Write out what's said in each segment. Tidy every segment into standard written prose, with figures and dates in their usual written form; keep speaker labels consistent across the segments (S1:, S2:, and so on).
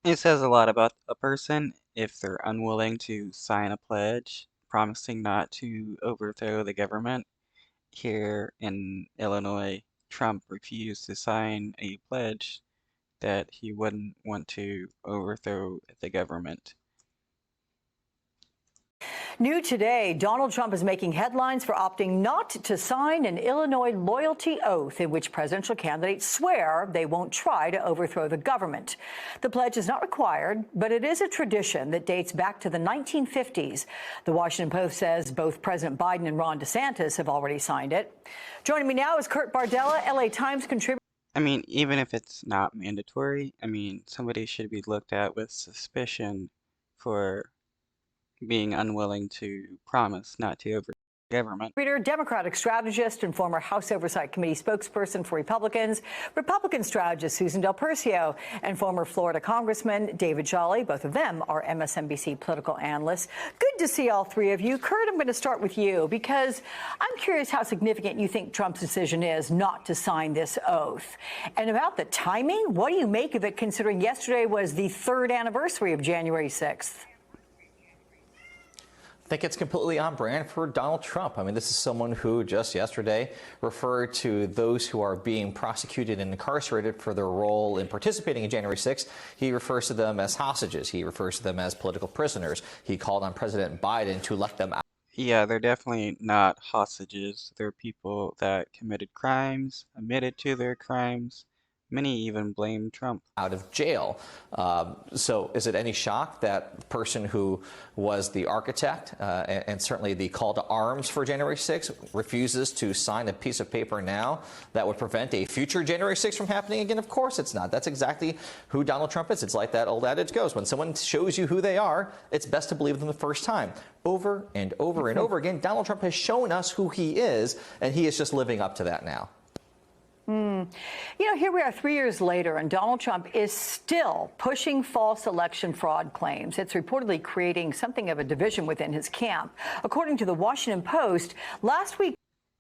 S1: It says a lot about a person if they're unwilling to sign a pledge promising not to overthrow the government. Here in Illinois, Trump refused to sign a pledge that he wouldn't want to overthrow the government.
S2: New today, Donald Trump is making headlines for opting not to sign an Illinois loyalty oath in which presidential candidates swear they won't try to overthrow the government. The pledge is not required, but it is a tradition that dates back to the 1950s. The Washington Post says both President Biden and Ron DeSantis have already signed it. Joining me now is Kurt Bardella, LA Times contributor.
S1: I mean, even if it's not mandatory, I mean, somebody should be looked at with suspicion for being unwilling to promise not to overthrow the government.
S2: Democratic strategist and former House Oversight Committee spokesperson for Republicans, Republican strategist Susan Del Percio, and former Florida Congressman David Jolly. Both of them are MSNBC political analysts. Good to see all three of you. Kurt, I'm going to start with you because I'm curious how significant you think Trump's decision is not to sign this oath. And about the timing, what do you make of it considering yesterday was the third anniversary of January 6th?
S3: I think it's completely on brand for Donald Trump. I mean, this is someone who just yesterday referred to those who are being prosecuted and incarcerated for their role in participating in January 6th. He refers to them as hostages. He refers to them as political prisoners. He called on President Biden to let them out.
S1: Yeah, they're definitely not hostages. They're people that committed crimes, admitted to their crimes. Many even blame Trump.
S3: Out of jail. So is it any shock that the person who was the architect and certainly the call to arms for January 6th refuses to sign a piece of paper now that would prevent a future January 6th from happening again? Of course it's not. That's exactly who Donald Trump is. It's like that old adage goes. When someone shows you who they are, it's best to believe them the first time. Over and over and over again, Donald Trump has shown us who he is, and he is just living up to that now.
S2: You know, here we are 3 years later, and Donald Trump is still pushing false election fraud claims. It's reportedly creating something of a division within his camp. According to the Washington Post, last week.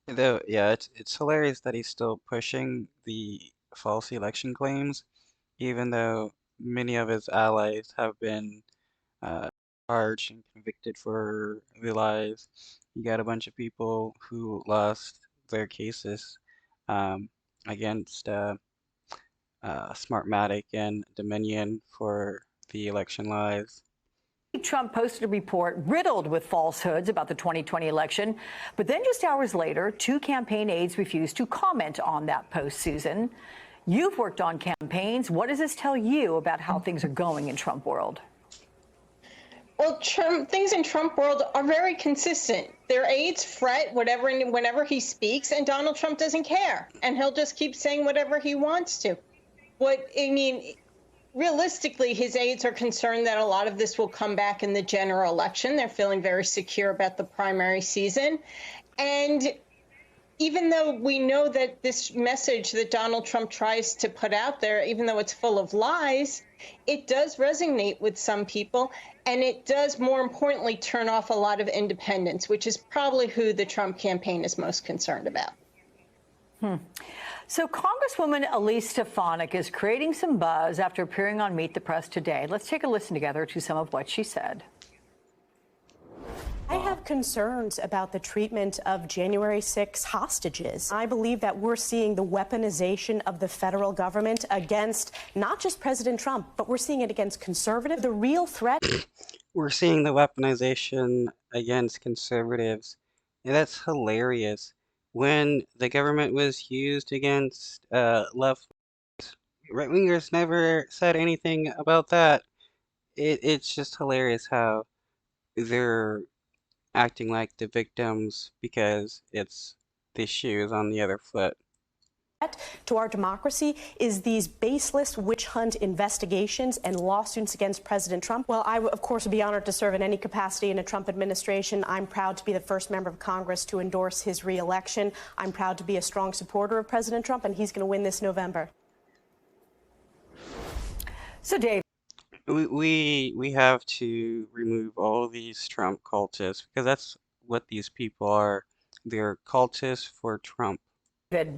S1: Though, yeah, it's hilarious that he's still pushing the false election claims, even though many of his allies have been charged and convicted for the lies. You got a bunch of people who lost their cases against Smartmatic and Dominion for the election lies.
S2: Trump posted a report riddled with falsehoods about the 2020 election. But then just hours later, two campaign aides refused to comment on that post, Susan. You've worked on campaigns. What does this tell you about how things are going in Trump world?
S4: Well, things in Trump world are very consistent. Their aides fret whenever he speaks, and Donald Trump doesn't care, and he'll just keep saying whatever he wants to. Realistically, his aides are concerned that a lot of this will come back in the general election. They're feeling very secure about the primary season. And even though we know that this message that Donald Trump tries to put out there, even though it's full of lies, it does resonate with some people. And it does, more importantly, turn off a lot of independents, which is probably who the Trump campaign is most concerned about.
S2: So Congresswoman Elise Stefanik is creating some buzz after appearing on Meet the Press today. Let's take a listen together to some of what she said.
S5: I have concerns about the treatment of January 6 hostages. I believe that we're seeing the weaponization of the federal government against not just President Trump, but we're seeing it against conservatives. The real threat.
S1: We're seeing the weaponization against conservatives, and that's hilarious. When the government was used against left, right-wingers never said anything about that. It's just hilarious how they're acting like the victims because it's the shoes on the other foot.
S5: To our democracy is these baseless witch hunt investigations and lawsuits against President Trump. Well, I, of course, would be honored to serve in any capacity in a Trump administration. I'm proud to be the first member of Congress to endorse his reelection. I'm proud to be a strong supporter of President Trump, and he's going to win this November.
S2: So, Dave.
S1: We have to remove all these Trump cultists because that's what these people are. They're cultists for Trump.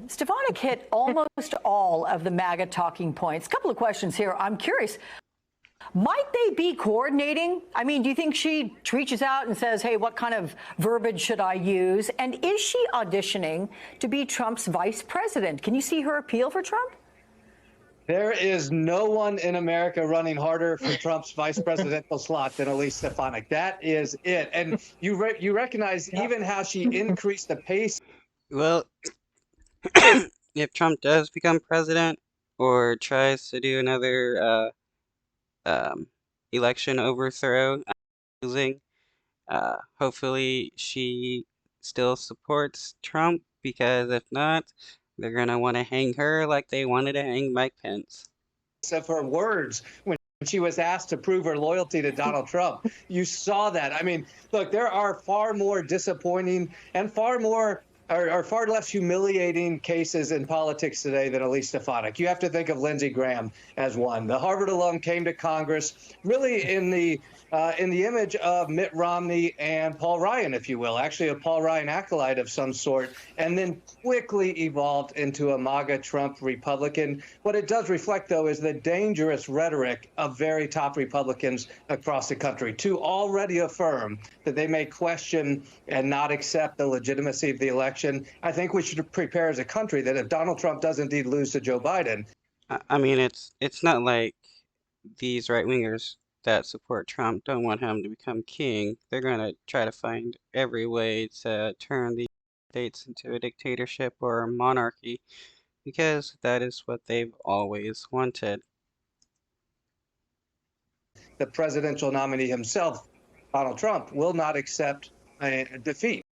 S2: Stefanik hit almost all of the MAGA talking points. A couple of questions here. I'm curious, Might they be coordinating? I mean, do you think she reaches out and says, hey, what kind of verbiage should I use? And is she auditioning to be Trump's vice president? Can you see her appeal for Trump?
S6: There is no one in America running harder for Trump's vice presidential slot than Elise Stefanik. That is it. And you recognize even how she increased the pace.
S1: Well, if Trump does become president or tries to do another election overthrow, losing, hopefully she still supports Trump, because if not, they're gonna want to hang her like they wanted to hang Mike Pence.
S6: Of her words when she was asked to prove her loyalty to Donald Trump. You saw that. I mean, look, there are far more disappointing and far less humiliating cases in politics today than Elise Stefanik. You have to think of Lindsey Graham as one. The Harvard alum came to Congress really in the image of Mitt Romney and Paul Ryan, if you will, actually a Paul Ryan acolyte of some sort, and then quickly evolved into a MAGA Trump Republican. What it does reflect, though, is the dangerous rhetoric of very top Republicans across the country to already affirm that they may question and not accept the legitimacy of the election. I think we should prepare as a country that if Donald Trump does indeed lose to Joe Biden.
S1: I mean, it's not like these right-wingers that support Trump don't want him to become king. They're gonna try to find every way to turn the States into a dictatorship or a monarchy, because that is what they've always wanted.
S6: The presidential nominee himself, Donald Trump, will not accept a defeat.